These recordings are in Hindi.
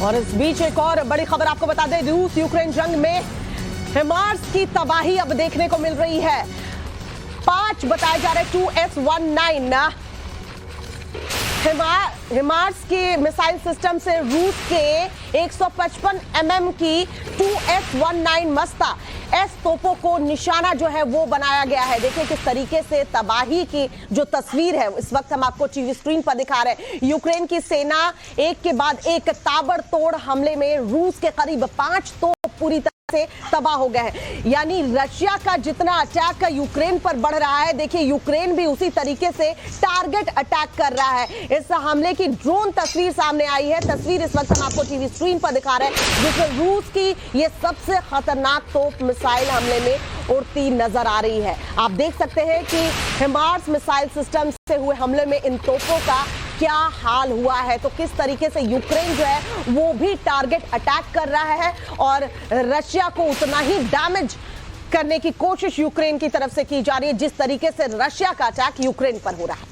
और इस बीच एक और बड़ी खबर आपको बता दें, रूस यूक्रेन जंग में हिमार्स की तबाही अब देखने को मिल रही है। 5 बताए जा रहे 2S-19 हिमार्स के मिसाइल सिस्टम से रूस के 155 mm की 2S-19 मस्ता एस तोपों को निशाना जो है वो बनाया गया है। देखिए किस तरीके से तबाही की जो तस्वीर है इस वक्त हम आपको टीवी स्क्रीन पर दिखा रहे हैं। यूक्रेन की सेना एक के बाद एक ताबड़तोड़ हमले में रूस के करीब 5 तोप पूरी तरह से तबाह हो गए हैं। यानी रशिया का जितना अटैक यूक्रेन पर बढ़ रहा है, देखिए यूक्रेन भी उसी तरीके से टारगेट अटैक कर रहा है। इस हमले की ड्रोन तस्वीर सामने आई है। तस्वीर इस वक्त हम आपको टीवी स्क्रीन पर दिखा रहे हैं, जिसमें रूस की ये सबसे खतरनाक तोप मिसाइल हमले में उड़ती नजर आ रही है। आप देख सकते हैं कि हिमार्स मिसाइल सिस्टम से हुए हमले में इन तोपों का क्या हाल हुआ है। तो किस तरीके से यूक्रेन जो है वो भी टारगेट अटैक कर रहा है और रशिया को उतना ही डैमेज करने की कोशिश यूक्रेन की तरफ से की जा रही है जिस तरीके से रशिया का अटैक यूक्रेन पर हो रहा है।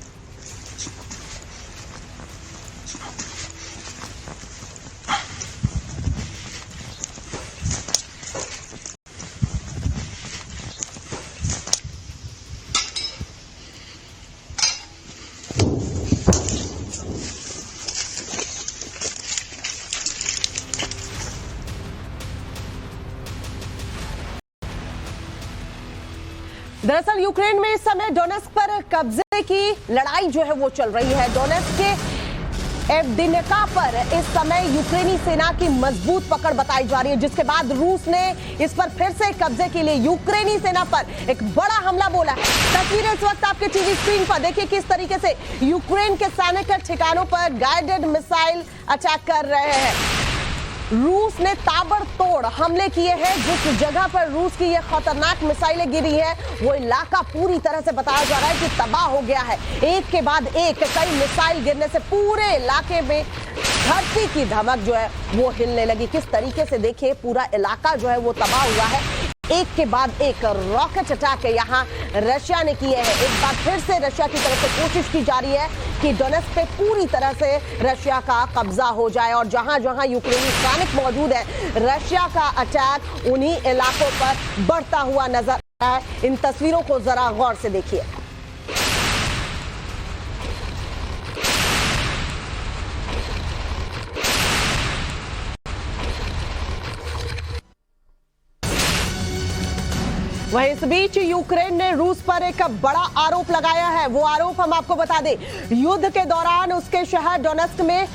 दरअसल यूक्रेन में इस समय डोनेस्क पर कब्जे की लड़ाई जो है वो चल रही है। डोनेस्क के एवडिनका पर इस समय यूक्रेनी सेना की मजबूत पकड़ बताई जा रही है, जिसके बाद रूस ने इस पर फिर से कब्जे के लिए यूक्रेनी सेना पर एक बड़ा हमला बोला है। तस्वीरें इस वक्त आपके टीवी स्क्रीन पर देखिए किस तरीके से यूक्रेन के सैनिक ठिकानों पर गाइडेड मिसाइल अटैक कर रहे हैं। रूस ने ताबड़तोड़ हमले किए हैं। जिस जगह पर रूस की ये खतरनाक मिसाइलें गिरी है वो इलाका पूरी तरह से बताया जा रहा है कि तबाह हो गया है। एक के बाद एक कई मिसाइल गिरने से पूरे इलाके में धरती की धमक जो है वो हिलने लगी। किस तरीके से देखिए पूरा इलाका जो है वो तबाह हुआ है। एक के बाद एक रॉकेट अटैक यहाँ रशिया ने किए हैं। एक बार फिर से रशिया की तरफ से कोशिश की जा रही है कि डोनेस्क पे पूरी तरह से रशिया का कब्जा हो जाए और जहां जहां यूक्रेनी सैनिक मौजूद है रशिया का अटैक उन्हीं इलाकों पर बढ़ता हुआ नजर आ रहा है। इन तस्वीरों को जरा गौर से देखिए। वहीं इस बीच यूक्रेन ने रूस पर एक बड़ा आरोप लगाया है। वो आरोप हम आपको बता दें, युद्ध के दौरान उसके शहर डोनेस्क में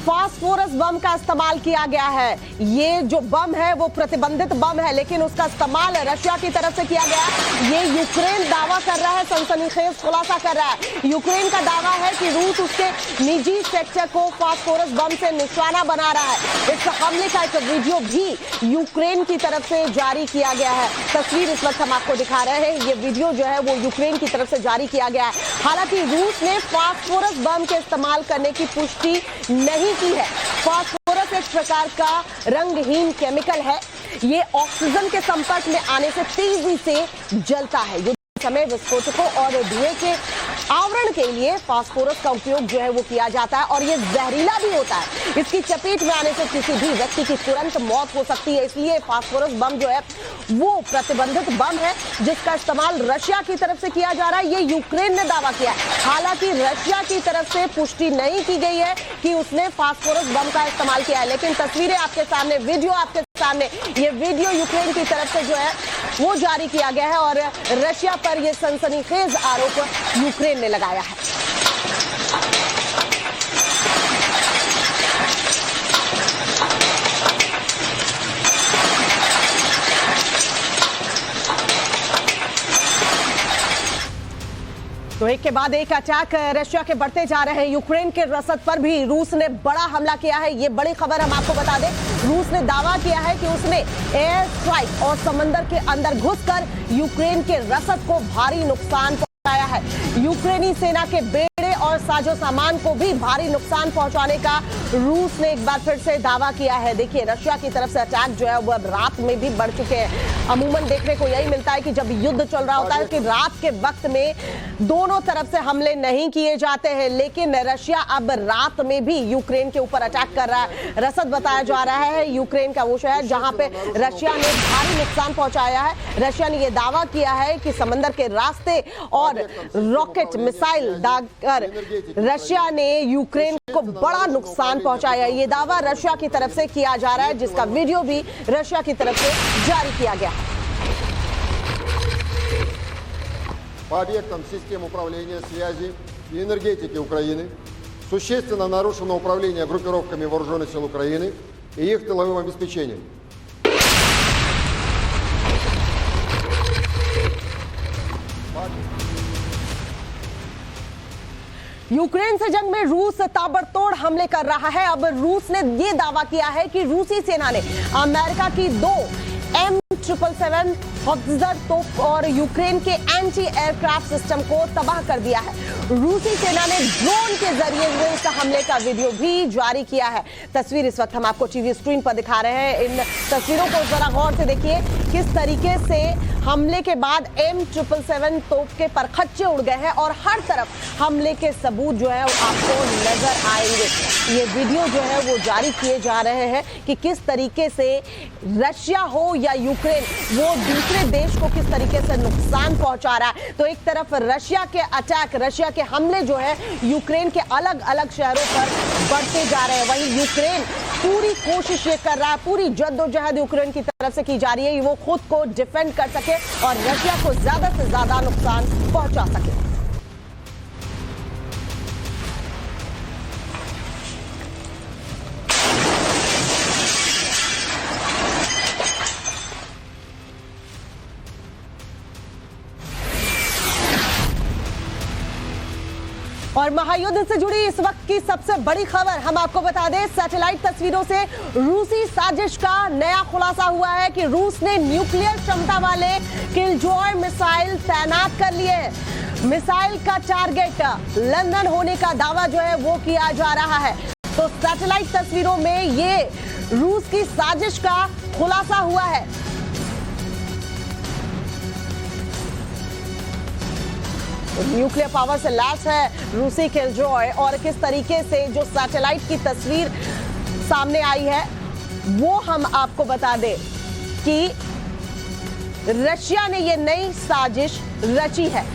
फास्फोरस बम का इस्तेमाल किया गया है। ये जो बम है वो प्रतिबंधित बम है, लेकिन उसका इस्तेमाल रशिया की तरफ से किया गया। ये यूक्रेन दावा कर रहा है, सनसनीखेज खुलासा कर रहा है। यूक्रेन का दावा है कि रूस उसके निजी सेक्टर को फास्फोरस बम से निशाना बना रहा है। इस हमले का एक वीडियो भी यूक्रेन की तरफ से जारी किया गया है। तस्वीर इस वक्त हम आपको दिखा रहे हैं। ये वीडियो जो है वो यूक्रेन की तरफ से जारी किया गया है। हालांकि रूस ने फास्फोरस बम के इस्तेमाल करने की पुष्टि नहीं की है। फास्फोरस एक प्रकार का रंगहीन केमिकल है। ये ऑक्सीजन के संपर्क में आने से तेजी से जलता है। समय विस्फोटकों और धुएं के आवरण के लिए फास्फोरस का उपयोग जो है वो किया जाता है और ये जहरीला भी होता है। इसकी चपेट में आने से किसी भी व्यक्ति की तुरंत मौत हो सकती है। इसलिए फास्फोरस बम जो है वो प्रतिबंधित बम है जिसका इस्तेमाल रशिया की तरफ से किया जा रहा है। ये यूक्रेन ने दावा किया है। हालांकि रशिया की तरफ से पुष्टि नहीं की गई है कि उसने फास्फोरस बम का इस्तेमाल किया है, लेकिन तस्वीरें आपके सामने, वीडियो आपके सामने, ये वीडियो यूक्रेन की तरफ से जो है वो जारी किया गया है और रशिया पर यह सनसनीखेज आरोप यूक्रेन ने लगाया है। तो एक के बाद एक अटैक रशिया के बढ़ते जा रहे हैं। यूक्रेन के रसद पर भी रूस ने बड़ा हमला किया है। ये बड़ी खबर हम आपको बता दें, रूस ने दावा किया है कि उसने एयर स्ट्राइक और समंदर के अंदर घुसकर यूक्रेन के रसद को भारी नुकसान पहुंचाया है। यूक्रेनी सेना के बेस और साजो सामान को भी भारी नुकसान पहुंचाने का रूस ने एक बार फिर से दावा किया है। देखिए, रशिया की तरफ से अटैक जो है वो अब रात में भी बढ़ चुके हैं। अमूमन देखने को यही मिलता है कि जब युद्ध चल रहा होता है कि रात के वक्त में दोनों तरफ से हमले नहीं किए जाते हैं, लेकिन रशिया अब रात में भी यूक्रेन के ऊपर अटैक कर रहा है। रसद बताया जा रहा है यूक्रेन का वो शहर जहां पे रशिया ने भारी नुकसान पहुंचाया है। रशिया ने यह दावा किया है कि समंदर के रास्ते और रॉकेट मिसाइल दागकर रशिया ने यूक्रेन को बड़ा नुकसान पहुंचाया। ये दावा रशिया की तरफ से किया जा रहा है, जिसका वीडियो भी रशिया की तरफ से जारी किया गया। По объектам систем управления связи и энергетики Украины существенно нарушено управление группировками вооруженных сил Украины и их тыловым обеспечением. यूक्रेन से जंग में रूस ताबड़तोड़ हमले कर रहा है। अब रूस ने यह दावा किया है कि रूसी सेना ने अमेरिका की 2 M777 हॉक्सर तोप और यूक्रेन के एंटी एयरक्राफ्ट सिस्टम को तबाह कर दिया है। रूसी सेना ने ड्रोन के जरिए हुए इस हमले का वीडियो भी जारी किया है। तस्वीर इस वक्त हम आपको टीवी स्क्रीन पर दिखा रहे हैं। इन तस्वीरों को जरा गौर से देखिए, किस तरीके से हमले के बाद M777 तोप के परखच्चे उड़ गए हैं और हर तरफ हमले के सबूत जो है आपको नजर आएंगे। ये वीडियो जो है वो जारी किए जा रहे हैं कि किस तरीके से रशिया हो या यूक्रेन, वो दूसरे देश को किस तरीके से नुकसान पहुंचा रहा है। तो एक तरफ रशिया के अटैक, रशिया के हमले जो है यूक्रेन के अलग अलग शहरों पर बढ़ते जा रहे हैं, वहीं यूक्रेन पूरी कोशिश ये कर रहा है, पूरी जद्दोजहद यूक्रेन की तरफ से की जा रही है कि वो खुद को डिफेंड कर सके और रशिया को ज्यादा से ज्यादा नुकसान पहुंचा सके। और महायुद्ध से जुड़ी इस वक्त की सबसे बड़ी खबर हम आपको बता दें, सैटेलाइट तस्वीरों से रूसी साजिश का नया खुलासा हुआ है कि रूस ने न्यूक्लियर क्षमता वाले किलजॉय मिसाइल तैनात कर लिए हैं। मिसाइल का टारगेट लंदन होने का दावा जो है वो किया जा रहा है। तो सैटेलाइट तस्वीरों में ये रूस की साजिश का खुलासा हुआ है। न्यूक्लियर पावर से लैस है रूसी किलजॉय और किस तरीके से जो सैटेलाइट की तस्वीर सामने आई है वो हम आपको बता दें कि रशिया ने ये नई साजिश रची है।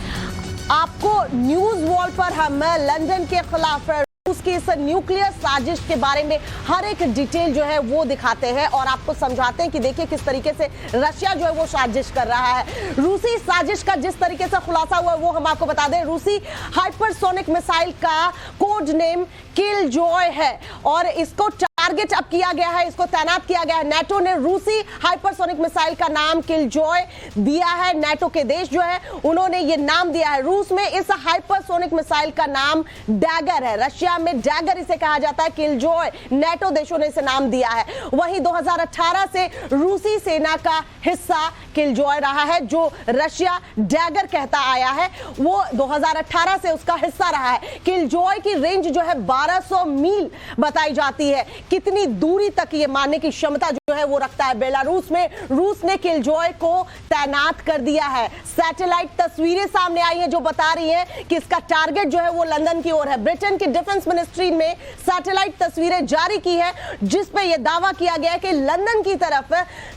आपको न्यूज वॉल पर हम लंदन के खिलाफ उसकी इस न्यूक्लियर साजिश के बारे में हर एक डिटेल जो है वो दिखाते हैं और आपको समझाते हैं कि देखिए किस तरीके से रशिया जो है वो साजिश कर रहा है। रूसी साजिश का जिस तरीके से खुलासा हुआ वो हम आपको बता दें, रूसी हाइपरसोनिक मिसाइल का कोड नेम किलजॉय है और इसको टारगेट अब किया गया है, इसको तैनात किया गया है। नाटो ने रूसी हाइपरसोनिक मिसाइल का नाम किलजॉय दिया है। नाटो के देश जो है उन्होंने ये नाम दिया है। रूस में इस हाइपरसोनिक मिसाइल का नाम डैगर है, रशिया में डैगर इसे कहा जाता है। किलजॉय नाटो देशों ने इसे नाम दिया है। वहीं 2018 से रूसी सेना का हिस्सा किलजॉय रहा है, जो रशिया डैगर कहता आया है, वो 2018 से उसका हिस्सा रहा है। किलजॉय की रेंज जो है 1200 मील बताई जाती है। कितनी दूरी तक ये मारने की क्षमता जो है वो रखता है। बेलारूस में रूस ने किलजॉय को तैनात कर दिया है। सैटेलाइट तस्वीरें सामने आई हैं जो बता रही हैं कि इसका टारगेट जो है वो लंदन की ओर है। ब्रिटेन की डिफेंस मिनिस्ट्री ने सैटेलाइट तस्वीरें जारी की है जिस पे यह दावा किया गया है कि लंदन की तरफ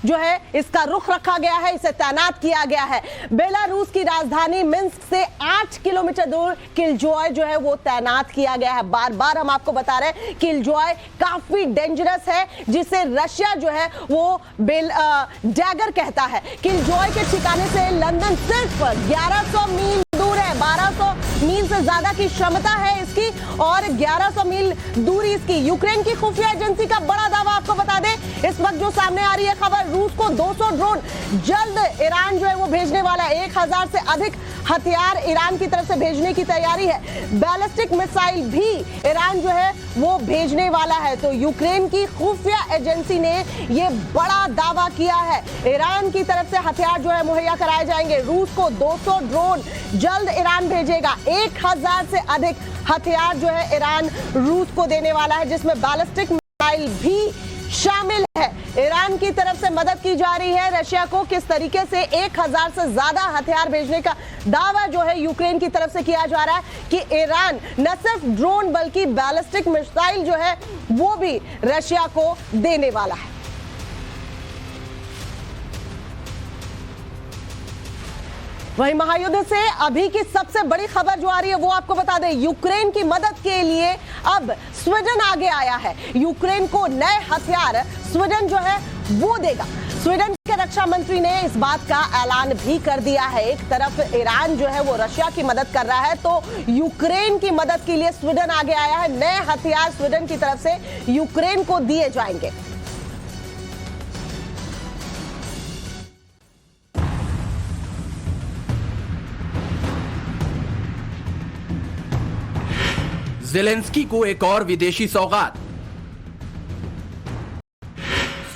जो है इसका रुख रखा गया है, इसे तैनात किया गया है। बेलारूस की राजधानी मिन्स्क से 8 किलोमीटर दूर किलजॉय जो है वो तैनात किया गया है। बार बार हम आपको बता रहे हैं किलजॉय काफी डेंजरस है, जिसे रशिया जो है वो डैगर कहता है। किलजॉय के ठिकाने से लंदन सिर्फ 1100 मील दूर है। 1200 मील से ज्यादा की क्षमता है इसकी और 1100 मील दूरी इसकी। यूक्रेन की खुफिया एजेंसी का बड़ा दावा आपको बता दें इस वक्त जो सामने आ रही है खबर, रूस को 200 ड्रोन जल्द ईरान जो है वो भेजने वाला है। 1000 से अधिक हथियार ईरान की तरफ से भेजने की तैयारी है। बैलिस्टिक मिसाइल भी ईरान जो है वो भेजने वाला है। तो यूक्रेन की खुफिया एजेंसी ने ये बड़ा दावा किया है, ईरान की तरफ से हथियार जो है मुहैया कराए जाएंगे। रूस को 200 ड्रोन जल्द ईरान भेजेगा। 1000 से अधिक हथियार जो है ईरान रूस को देने वाला है, जिसमें बैलिस्टिक मिसाइल भी शामिल है। ईरान की तरफ से मदद की जा रही है रशिया को। किस तरीके से 1000 से ज्यादा हथियार भेजने का दावा जो है यूक्रेन की तरफ से किया जा रहा है कि ईरान न सिर्फ ड्रोन बल्कि बैलिस्टिक मिसाइल जो है वो भी रशिया को देने वाला है। वहीं महायुद्ध से अभी की सबसे बड़ी खबर जो आ रही है वो आपको बता दें, यूक्रेन की मदद के लिए अब स्वीडन आगे आया है। यूक्रेन को नए हथियार स्वीडन जो है वो देगा। स्वीडन के रक्षा मंत्री ने इस बात का ऐलान भी कर दिया है। एक तरफ ईरान जो है वो रशिया की मदद कर रहा है, तो यूक्रेन की मदद के लिए स्वीडन आगे आया है। नए हथियार स्वीडन की तरफ से यूक्रेन को दिए जाएंगे। ज़ेलेंस्की को एक और विदेशी सौगात,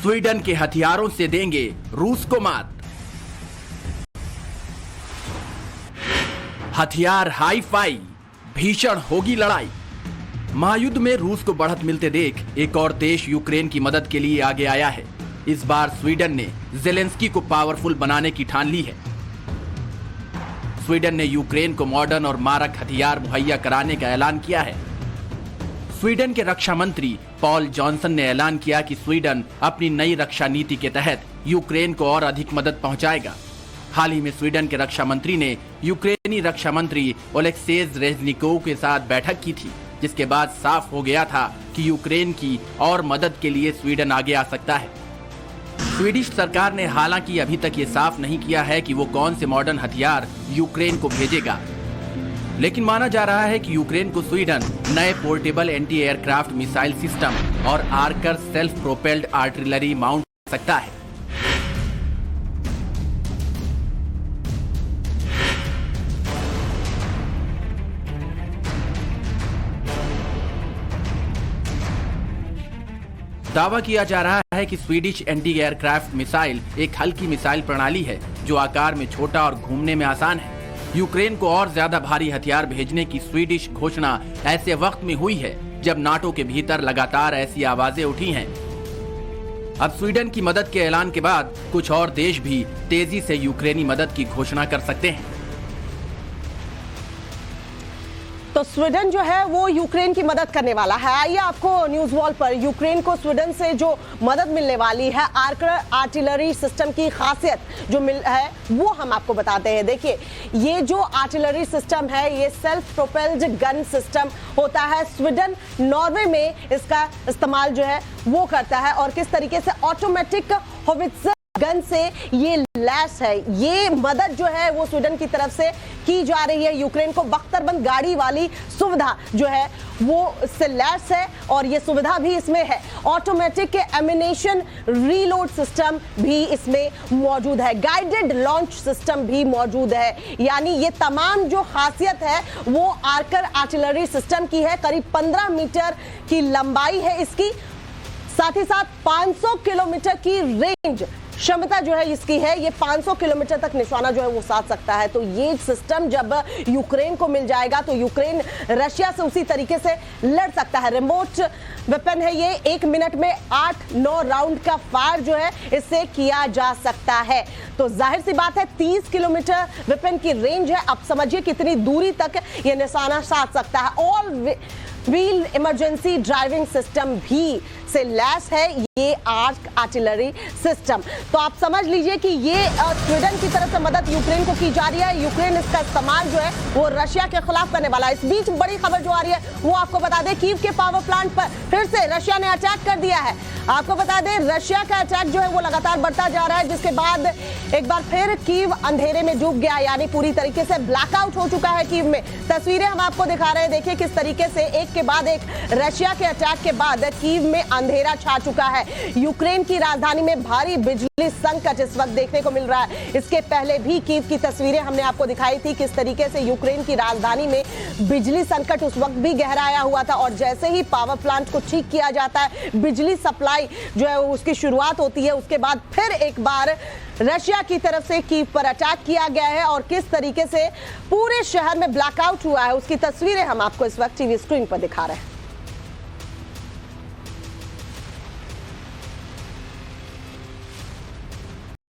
स्वीडन के हथियारों से देंगे रूस को मात। हथियार हाई फाई, भीषण होगी लड़ाई। महायुद्ध में रूस को बढ़त मिलते देख एक और देश यूक्रेन की मदद के लिए आगे आया है। इस बार स्वीडन ने ज़ेलेंस्की को पावरफुल बनाने की ठान ली है। स्वीडन ने यूक्रेन को मॉडर्न और मारक हथियार मुहैया कराने का ऐलान किया है। स्वीडन के रक्षा मंत्री पॉल जॉनसन ने ऐलान किया कि स्वीडन अपनी नई रक्षा नीति के तहत यूक्रेन को और अधिक मदद पहुंचाएगा। हाल ही में स्वीडन के रक्षा मंत्री ने यूक्रेनी रक्षा मंत्री ओलेक्सेज रेजनिकोव के साथ बैठक की थी, जिसके बाद साफ हो गया था कि यूक्रेन की और मदद के लिए स्वीडन आगे आ सकता है। स्वीडिश सरकार ने हालांकि अभी तक ये साफ नहीं किया है कि वो कौन से मॉडर्न हथियार यूक्रेन को भेजेगा, लेकिन माना जा रहा है कि यूक्रेन को स्वीडन नए portable anti aircraft missile system और आर्कर सेल्फ प्रोपेल्ड आर्टिलरी माउंट कर सकता है। दावा किया जा रहा है कि स्वीडिश एंटी एयरक्राफ्ट मिसाइल एक हल्की मिसाइल प्रणाली है जो आकार में छोटा और घूमने में आसान है। यूक्रेन को और ज्यादा भारी हथियार भेजने की स्वीडिश घोषणा ऐसे वक्त में हुई है जब नाटो के भीतर लगातार ऐसी आवाजें उठी हैं। अब स्वीडन की मदद के ऐलान के बाद कुछ और देश भी तेजी से यूक्रेनी मदद की घोषणा कर सकते हैं। तो स्वीडन जो है वो यूक्रेन की मदद करने वाला है। आइए आपको न्यूज वॉल पर यूक्रेन को स्वीडन से जो मदद मिलने वाली है, आर्कर आर्टिलरी सिस्टम की खासियत जो मिल है वो हम आपको बताते हैं। देखिए, ये जो आर्टिलरी सिस्टम है ये सेल्फ प्रोपेल्ड गन सिस्टम होता है। स्वीडन नॉर्वे में इसका इस्तेमाल जो है वो करता है और किस तरीके से ऑटोमेटिक होवित्जर गन से ये लैस है। ये मदद जो है वो स्वीडन की तरफ से की जा रही है। यूक्रेन को बख्तरबंद गाड़ी वाली सुविधा जो है वो इससे लैस है और ये सुविधा भी इसमें है। ऑटोमेटिक एमिनेशन रीलोड सिस्टम भी इसमें मौजूद है। गाइडेड लॉन्च सिस्टम भी मौजूद है। यानी ये तमाम जो खासियत है वो आर्कर आर्टिलरी सिस्टम की है। करीब 15 मीटर की लंबाई है इसकी, साथ ही साथ 500 किलोमीटर की रेंज क्षमता जो है इसकी है। ये 500 किलोमीटर तक निशाना जो है वो साध सकता है। तो ये सिस्टम जब यूक्रेन को मिल जाएगा तो यूक्रेन रशिया से उसी तरीके से लड़ सकता है। रिमोट वेपन है ये, 1 मिनट में 8-9 राउंड का फायर जो है इससे किया जा सकता है। तो जाहिर सी बात है 30 किलोमीटर वेपन की रेंज है। अब समझिए कितनी दूरी तक ये निशाना साध सकता है। All wheel emergency driving system भी से लैस है ये आर्क आर्टिलरी सिस्टम। तो आप समझ लीजिए कि ये स्वीडन की तरफ से मदद यूक्रेन को की जा रही है। यूक्रेन इसका इस्तेमाल जो है वो रशिया के खिलाफ करने वाला है। इस बीच बड़ी खबर जो आ रही है वो आपको बता दें, कीव के पावर प्लांट पर फिर से रशिया ने अटैक कर दिया है। आपको बता दें रशिया का अटैक जो है वो लगातार बढ़ता जा रहा है, जिसके बाद एक बार फिर कीव अंधेरे में डूब गया, यानी पूरी तरीके से ब्लैकआउट हो चुका है कीव में। तस्वीरें हम आपको दिखा रहे हैं, देखिए किस तरीके से एक के बाद एक रशिया के अटैक के बाद कीव में अंधेरा छा चुका है। यूक्रेन की राजधानी में भारी बिजली संकट इस वक्त देखने को मिल रहा है। इसके पहले भी कीव की तस्वीरें हमने आपको दिखाई थी, किस तरीके से यूक्रेन की राजधानी में बिजली संकट उस वक्त भी गहराया हुआ था, और जैसे ही पावर प्लांट को ठीक किया जाता है, बिजली सप्लाई जो है उसकी शुरुआत होती है, उसके बाद फिर एक बार रशिया की तरफ से कीव पर अटैक किया गया है और किस तरीके से पूरे शहर में ब्लैकआउट हुआ है उसकी तस्वीरें हम आपको इस वक्त टीवी स्क्रीन पर दिखा रहे हैं।